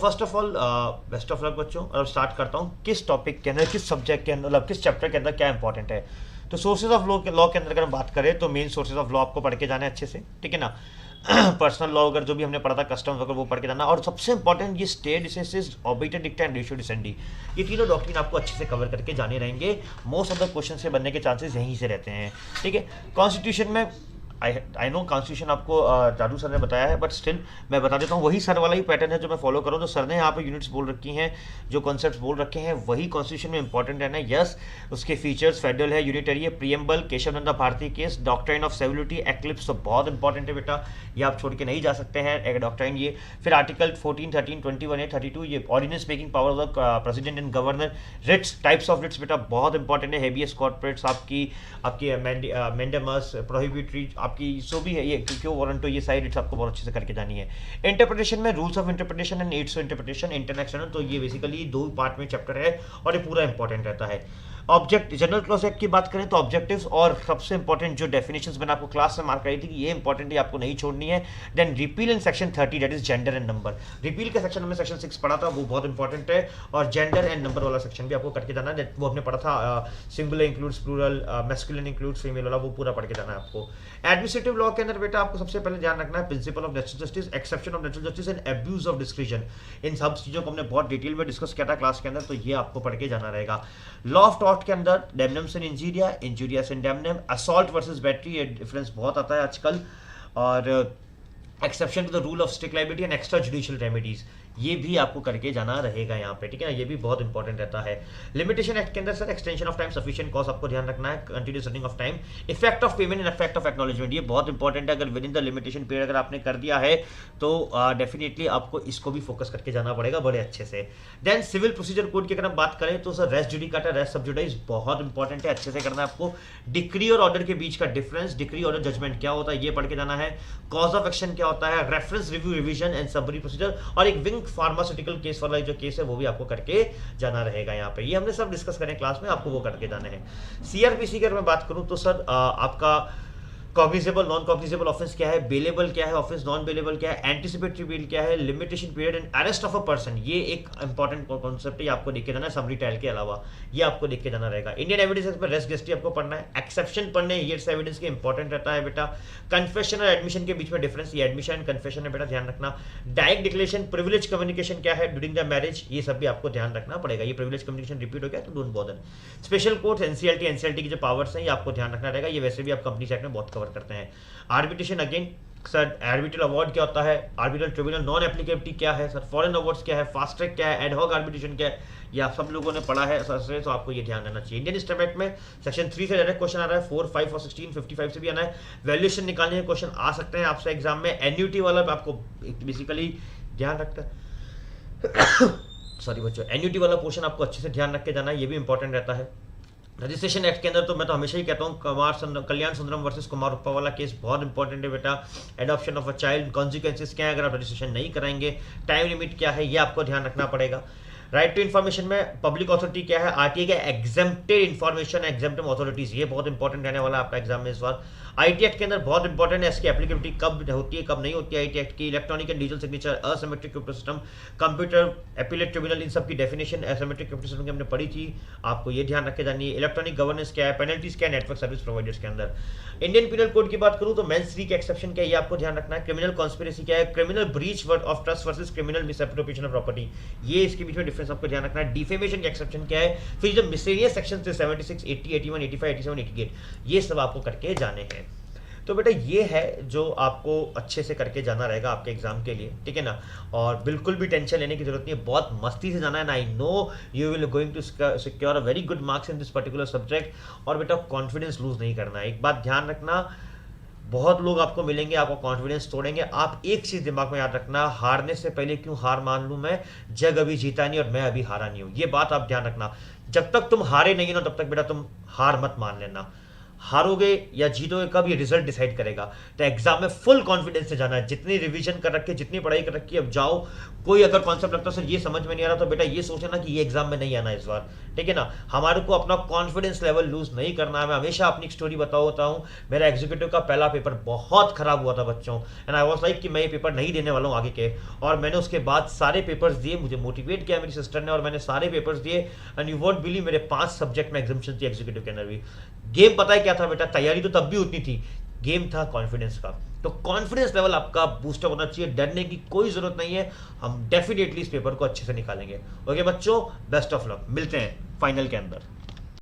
First of all best of luck बच्चों। और start करता हूँ किस टॉपिक के अंदर, किस सब्जेक्ट के अंदर, मतलब किस चैप्टर के अंदर क्या इंपॉर्टेंट है। तो सोर्सेज ऑफ लॉ के अंदर अगर हम बात करें तो मेन सोर्सेज ऑफ लॉ आपको पढ़ के जाना है अच्छे से, ठीक है ना। पर्सनल लॉ अगर जो भी हमने पढ़ा था, कस्टम्स वगैरह, वो पढ़ के जाना। और सबसे इंपॉर्टेंट ये stay diseases, orbiter डिक्टा and ratio डिसेंडी, ये तीनों डॉक्ट्रिन आपको अच्छे से कवर करके जाने रहेंगे। मोस्ट ऑफ द क्वेश्चन से बनने के चांसेस यहीं से रहते हैं, ठीक है। कॉन्स्टिट्यूशन में आई नो कॉन्स्टिट्यूशन आपको जादू सर ने बताया है, बट स्टिल मैं बता देता हूँ, वही सर वाला ही पैटर्न है जो मैं फॉलो करूँ। तो सर ने यहाँ पे यूनिट्स बोल रखी हैं, जो कॉन्सेप्ट्स बोल रखे हैं, वही कॉन्स्टिट्यूशन में इंपॉर्टेंट है ना। यस, उसके फीचर्स फेडरल है, यूनिटरी है, preamble, Keshavananda Bharati case, doctrine of severability, eclipse, तो बहुत इंपॉर्टेंट है बेटा, ये आप छोड़ के नहीं जा सकते हैं एक डॉक्ट्राइन ये। फिर आर्टिकल 14, 13, 21, 32, ये ordinance making power of the president and governor. Writs, types of writs बेटा बहुत इंपॉर्टेंट है, हेबियस कॉर्पोरेट्स, आपकी आपकी मैंडेमस, प्रोहिबिटरी, आपकी जो भी है, ये क्यों वारंटो, ये सारी रिट्स आपको बहुत अच्छे से करके जानी है। इंटरप्रिटेशन में rules of interpretation and aids of interpretation, international, तो ये बेसिकली दो पार्ट में चैप्टर है और ये पूरा इंपॉर्टेंट रहता है। ऑब्जेक्ट, जनरल क्लॉज एक्ट की बात करें तो ऑब्जेक्टिव्स और सबसे इंपॉर्टेंट जो डेफिनेशंस मैंने आपको क्लास में मार्क करी थी कि ये इंपॉर्टेंट है, आपको नहीं छोड़नी है। Then repeal in section 30, that is gender and number. Repeal का सेक्शन हमने सेक्शन 6 पढ़ा था, वो बहुत इंपॉर्टेंट है। और जेंडर एंड नंबर वाला सेक्शन भी आपको करके जाना है, वो हमने पढ़ा था, singular includes plural, masculine includes female वाला, वो पूरा पढ़ के जाना है आपको। एडमिनिस्ट्रेटिव लॉ के अंदर बेटा आपको सबसे पहले ध्यान रखना है principle of natural justice, exception of natural justice and abuse of discretion. इन सब चीजों को हमने बहुत डिटेल में डिस्कस किया था क्लास के अंदर, तो ये आपको पढ़ के जाना रहेगा। लॉ ऑफ टॉर्ट के अंदर damnums and injuria, injurious and damnum, assault versus battery, ये डिफरेंस बहुत आता है आजकल। और exception to the rule of strict liability and extra judicial remedies, ये भी आपको करके जाना रहेगा यहाँ पे, ठीक है ना। ये भी बहुत इंपॉर्टेंट रहता है। लिमिटेशन एक्ट के अंदर sir extension of time, sufficient cause आपको ध्यान रखना है, continuous running of time, effect of payment and effect of acknowledgement, ये बहुत इंपॉर्टेंट है। अगर with in the limitation period अगर आपने कर दिया है तो डेफिनेटली आपको इसको भी फोकस करके जाना पड़ेगा बड़े अच्छे से। देन सिविल प्रोसीजर कोड की अगर हम बात करें तो सर रेस जुडिकाटा, रेस सब जुडाइज बहुत इंपॉर्टेंट है, अच्छे से करना है आपको। डिक्री और ऑर्डर के बीच का डिफरेंस, डिक्री ऑर्डर जजमेंट क्या होता है ये पढ़ के जाना है। कॉज ऑफ एक्शन क्या होता है, reference review revision and summary procedure, और एक विंग फार्मास्यूटिकल केस वाला जो केस है वो भी आपको करके जाना रहेगा यहाँ पे। ये हमने सब डिस्कस करें क्लास में, आपको वो करके जाने हैं। सीआरपीसी की अगर मैं बात करूं तो सर आपका कॉग्निजेबल, नॉन कॉग्निजेबल ऑफेंस क्या है, बेलेबल क्या है ऑफेंस, नॉन बेलेबल क्या है, एंटीसिपेटरी बेल क्या है, limitation period and arrest of a person, ये एक इंपॉर्टेंट कॉन्सेप्ट है, आपको देख के जाना है। समरी ट्रायल के अलावा ये आपको देख के जाना रहेगा। इंडियन एविडेंस पर रेस्ट गेस्टी आपको पढ़ना है, एक्सेप्शन पढ़ने ये एविडेंस के इंपॉर्टेंट रहता है बेटा। कन्फेशन और एडमिशन के बीच में डिफरेंस, ये एडमिशन एंड कन्फेशन है बेटा, ध्यान रखना। डायरेक्ट डिक्लेरेशन, प्रिविलेज कम्युनिकेशन क्या है ड्यूरिंग द मैरिज, ये सब भी आपको ध्यान रखना पड़ेगा। ये प्रिविलेज कम्युनिकेशन रिपीट हो गया तो don't bother. Special court, NCLT की जो पावर्स हैं ये आपको ध्यान रखना रहेगा, ये वैसे भी आप कंपनी साइड में बहुत कवर करते हैं। Arbitration again sir, arbitral award क्या होता है, आर्बिट्रल ट्रिब्यूनल, नॉन एप्लीकेबिलिटी क्या है सर, फॉरेन अवार्ड्स क्या है, फास्ट ट्रैक क्या है, एडहॉक आर्बिट्रेशन क्या है, ये आप सब लोगों ने पढ़ा है सर, तो आपको ये ध्यान रहना चाहिए। इंडियन स्टैम्प एक्ट में सेक्शन 3 से डायरेक्ट क्वेश्चन आ रहा है, 4, 5 और 16, 55 से भी आना है। वैल्यूएशन निकालने के क्वेश्चन आ सकते हैं आपसे एग्जाम में। एन्युटी वाला आपको बेसिकली ध्यान रखता है सॉरी बच्चों, एन्युटी वाला पोर्शन आपको अच्छे से ध्यान रख के जाना है, ये भी इंपॉर्टेंट रहता है। रजिस्ट्रेशन एक्ट के अंदर तो मैं तो हमेशा ही कहता हूँ कल्याण सुंदरम वर्सेस कुमार उप्पा वाला केस बहुत इंपॉर्टेंट है बेटा। Adoption of a child, consequences क्या है अगर आप रजिस्ट्रेशन नहीं कराएंगे, टाइम लिमिट क्या है ये आपको ध्यान रखना पड़ेगा। राइट टू इन्फॉर्मेशन में पब्लिक अथॉरिटी क्या है, आरटीए का एग्जेम्प्टेड इन्फॉर्मेशन, एग्जेम्प्टेड अथॉरिटीज, ये बहुत इंपॉर्टेंट रहने वाला आपका एग्जाम में इस बार। आईटी एक्ट के अंदर बहुत इंपॉर्टेंट है, इसकी एप्लीकेबिलिटी कब होती है कब नहीं होती है आईटी एक्ट की। Electronic and digital signature, asymmetric crypto system, computer appellate tribunal, इन सब की डेफिनेशन एसिमेट्रिक क्रिप्टो सिस्टम की हमने पढ़ी थी, आपको ये ध्यान रखे जानी है। इलेक्ट्रॉनिक गवर्नेंस क्या है, पेनल्टीज क्या है नेटवर्क सर्विस प्रोवाइडर्स के अंदर। इंडियन पिनल कोड की बात करूं तो मेंस 3 के एक्सेप्शन क्या है ये आपको ध्यान रखना है। क्रिमिनल कॉन्स्पिरेसी क्या है, criminal breach of trust versus criminal misappropriation of property, ये इसके बीच में डिफरेंस आपको ध्यान रखना है। डिफेमेशन का एक्सेप्शन क्या है, फिर जो मिसलेनियस सेक्शन थे 76, 80, 81, 85, 87, 88, ये सब आपको करके जाने हैं। तो बेटा ये है जो आपको अच्छे से करके जाना रहेगा आपके एग्जाम के लिए, ठीक है ना। और बिल्कुल भी टेंशन लेने की जरूरत नहीं है, बहुत मस्ती से जाना है ना। I know you will going to secure a very good marks in this particular subject. और बेटा कॉन्फिडेंस लूज नहीं करना है, एक बात ध्यान रखना, बहुत लोग आपको मिलेंगे आपको कॉन्फिडेंस तोड़ेंगे। आप एक चीज दिमाग में याद रखना, हारने से पहले क्यों हार मान लूं मैं, जग अभी जीता नहीं और मैं अभी हारा नहीं हूं, ये बात आप ध्यान रखना। जब तक तुम हारे नहीं हो तब तक बेटा तुम हार मत मान लेना। हारोगे या जीतोगे कब ये रिजल्ट डिसाइड करेगा। तो एग्जाम में फुल कॉन्फिडेंस से जाना है, जितनी रिवीजन कर रखी है, जितनी पढ़ाई कर रखी है, अब जाओ। कोई अगर कॉन्सेप्ट लगता है सर ये समझ में नहीं आ रहा, तो बेटा ये सोचना कि ये एग्जाम में नहीं आना इस बार, ठीक है ना। हमारे को अपना कॉन्फिडेंस लेवल लूज नहीं करना है। मैं हमेशा अपनी एक स्टोरी होता हूँ। मेरा एग्जीक्यूटिव का पहला पेपर बहुत खराब हुआ था बच्चों, एंड आई वाज लाइक कि मैं ये पेपर नहीं देने वाला हूँ आगे के। और मैंने उसके बाद सारे पेपर्स दिए, मुझे मोटिवेट किया मेरी सिस्टर ने, और मैंने सारे पेपर्स दिए। एंड यू वोंट बिलीव, मेरे 5 सब्जेक्ट में एग्जामिशन थी एग्जीक्यूटिव के अंदर भी। गेम पता है क्या था बेटा, तैयारी तो तब भी उतनी थी, गेम था कॉन्फिडेंस का। तो कॉन्फिडेंस लेवल आपका बूस्टअप होना चाहिए, डरने की कोई जरूरत नहीं है। हम डेफिनेटली इस पेपर को अच्छे से निकालेंगे। ओके बच्चों, बेस्ट ऑफ लक, मिलते हैं फाइनल के अंदर।